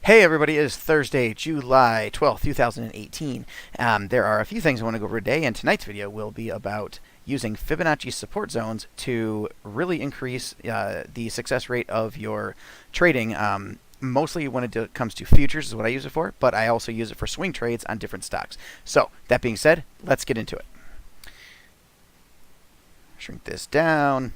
Hey everybody, it is Thursday, July 12th, 2018. There are a few things I want to go over today, and tonight's video will be about using Fibonacci support zones to really increase the success rate of your trading. Mostly when it comes to futures is what I use it for, but I also use it for swing trades on different stocks. So, that being said, let's get into it. Shrink this down.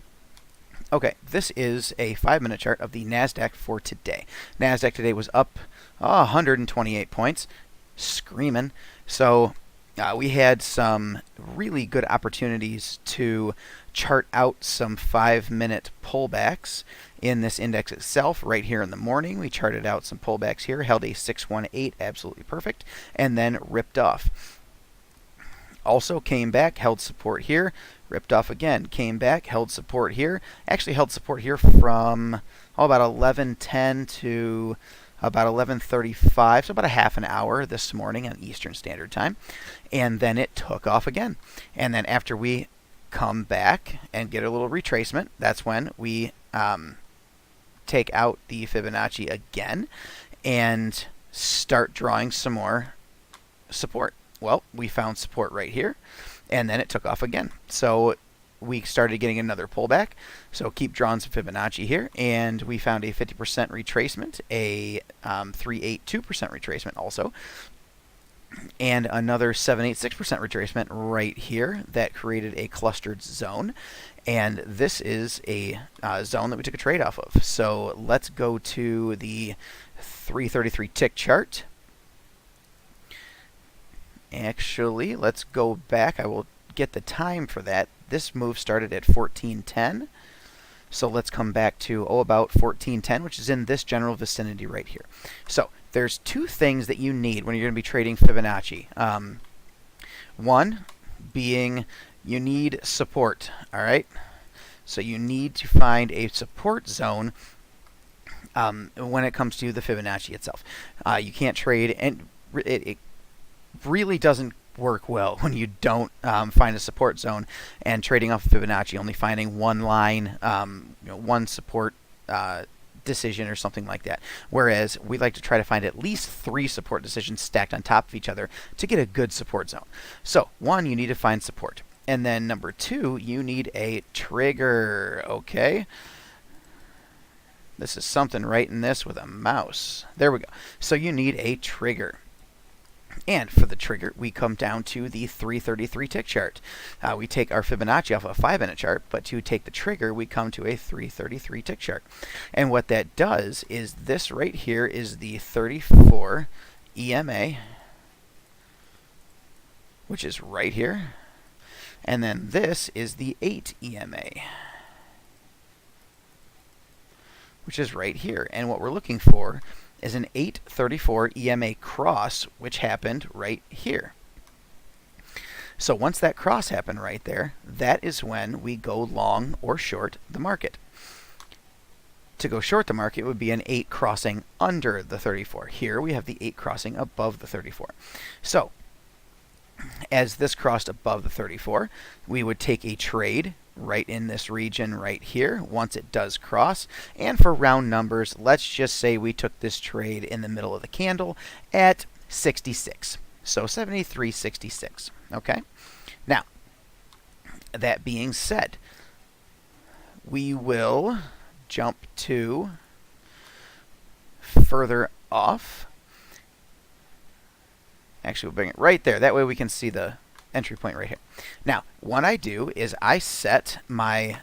Okay, this is a 5-minute chart of the NASDAQ for today. NASDAQ today was up 128 points, screaming. So we had some really good opportunities to chart out some 5-minute pullbacks in this index itself. Right here in the morning, we charted out some pullbacks here, held a 618, absolutely perfect, and then ripped off. Also came back, held support here, ripped off again, came back, held support here. Actually held support here from about 11:10 to about 11:35, so about a half an hour this morning on Eastern Standard Time. And then it took off again. And then after we come back and get a little retracement, that's when we take out the Fibonacci again and start drawing some more support. Well, we found support right here, and then it took off again. So we started getting another pullback. So keep drawing some Fibonacci here, and we found a 50% retracement, a 382% retracement also, and another 786% retracement right here that created a clustered zone. And this is a zone that we took a trade off of. So let's go to the 333 tick chart. Actually, let's go back. I will get the time for that. This move started at 1410. So let's come back to, about 1410, which is in this general vicinity right here. So there's two things that you need when you're going to be trading Fibonacci. One being you need support, all right? So you need to find a support zone when it comes to the Fibonacci itself. You can't trade, and it really doesn't work well when you don't find a support zone and trading off of Fibonacci, only finding one line, one support decision or something like that. Whereas we like to try to find at least 3 support decisions stacked on top of each other to get a good support zone. So 1, you need to find support. And then number 2, you need a trigger, okay? This is something right in this with a mouse. There we go. So you need a trigger. And for the trigger, we come down to the 333 tick chart. We take our Fibonacci off a 5-minute chart, but to take the trigger, we come to a 333 tick chart. And what that does is this right here is the 34 EMA, which is right here. And then this is the 8 EMA, which is right here. And what we're looking for is an 834 EMA cross, which happened right here. So once that cross happened right there, that is when we go long or short the market. To go short the market would be an 8 crossing under the 34. Here we have the 8 crossing above the 34. So as this crossed above the 34, we would take a trade right in this region right here once it does cross. And for round numbers, let's just say we took this trade in the middle of the candle at 66. So 73.66. Okay? Now, that being said, we will jump to further off. Actually, we'll bring it right there. That way we can see the entry point right here. Now, what I do is I set my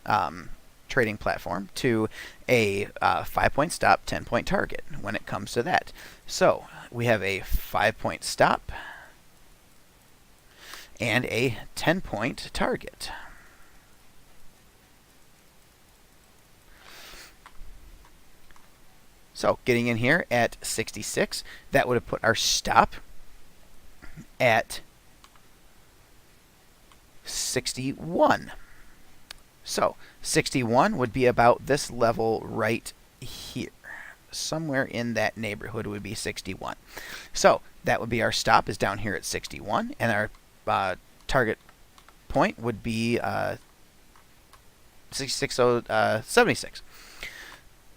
trading platform to a 5-point stop, 10-point target when it comes to that. So we have a 5-point stop and a 10-point target. So getting in here at 66, that would have put our stop at 61. So 61 would be about this level right here. Somewhere in that neighborhood would be 61. So that would be our stop is down here at 61, and our target point would be 76.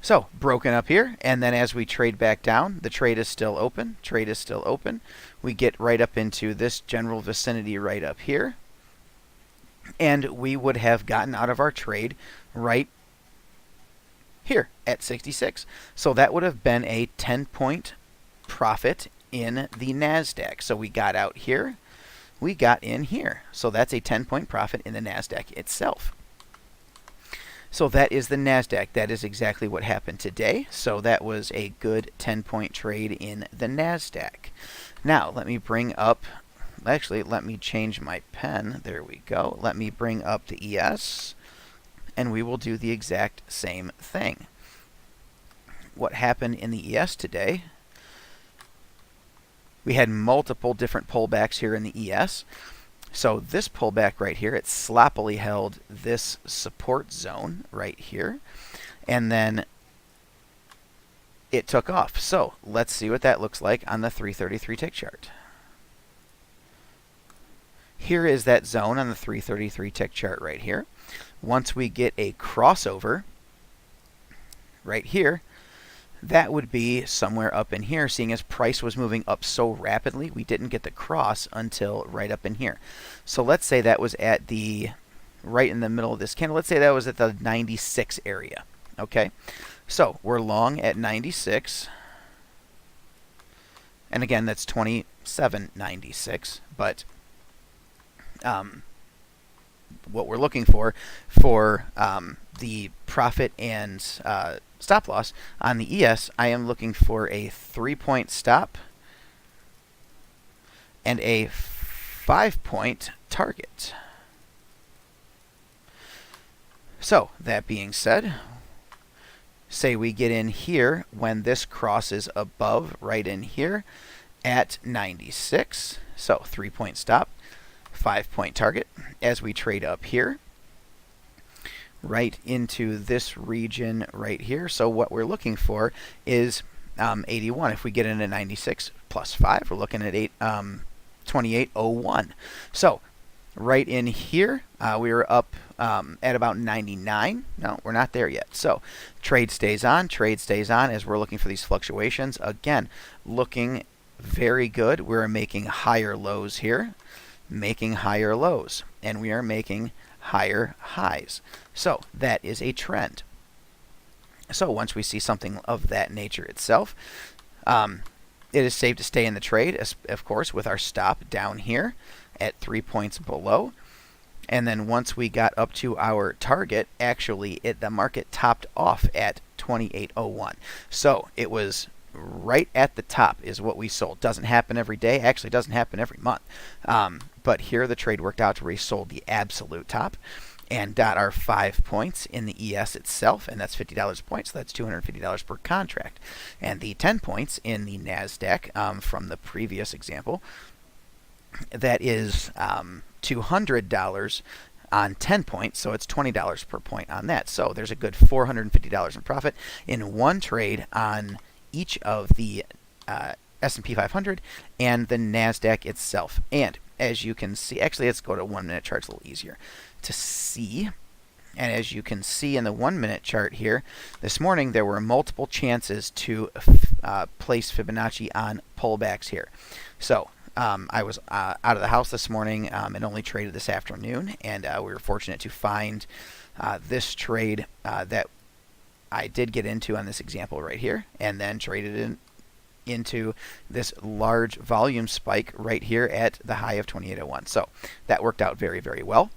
So broken up here, and then as we trade back down, the trade is still open. Trade is still open. We get right up into this general vicinity right up here, and we would have gotten out of our trade right here at 66. So that would have been a 10-point profit in the NASDAQ. So we got out here, we got in here. So that's a 10-point profit in the NASDAQ itself. So that is the NASDAQ. That is exactly what happened today. So that was a good 10-point trade in the NASDAQ. Now, let me bring up, actually, let me change my pen. There we go. Let me bring up the ES, and we will do the exact same thing. What happened in the ES today? We had multiple different pullbacks here in the ES. So this pullback right here, it sloppily held this support zone right here, and then it took off. So let's see what that looks like on the 333 tick chart. Here is that zone on the 333 tick chart right here. Once we get a crossover right here, that would be somewhere up in here. Seeing as price was moving up so rapidly, we didn't get the cross until right up in here. So let's say that was at the right in the middle of this candle. Let's say that was at the 96 area. Okay, so we're long at 96, and again that's 27.96. But what we're looking for the profit and stop loss on the ES, I am looking for a 3-point stop and a 5-point target. So that being said, say we get in here when this crosses above right in here at 96. So 3-point stop, 5-point target as we trade up here right into this region right here. So what we're looking for is 81. If we get into 96 plus 5, we're looking at 28.01. So right in here, we were up at about 99. No, we're not there yet. So trade stays on as we're looking for these fluctuations. Again, looking very good. We're making higher lows here, making higher lows, and we are making higher highs. So that is a trend. So once we see something of that nature itself, it is safe to stay in the trade, of course, with our stop down here at 3 points below. And then once we got up to our target, actually the market topped off at 28.01. So it was right at the top is what we sold. Doesn't happen every day. Actually, doesn't happen every month. But here the trade worked out to where we sold the absolute top and got our 5 points in the ES itself, and that's $50 a point, so that's $250 per contract. And the 10 points in the NASDAQ from the previous example, that is $200 on 10 points, so it's $20 per point on that. So there's a good $450 in profit in one trade on each of the S&P 500 and the NASDAQ itself. And as you can see, actually let's go to 1 minute charts, a little easier to see. And as you can see in the 1 minute chart here, this morning there were multiple chances to place Fibonacci on pullbacks here. So I was out of the house this morning and only traded this afternoon, and we were fortunate to find this trade that I did get into on this example right here, and then traded into this large volume spike right here at the high of 28.01. So that worked out very, very well.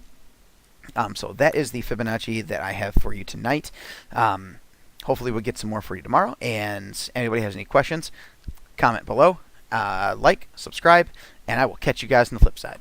So that is the Fibonacci that I have for you tonight. Hopefully we'll get some more for you tomorrow. And anybody has any questions, comment below, like, subscribe, and I will catch you guys on the flip side.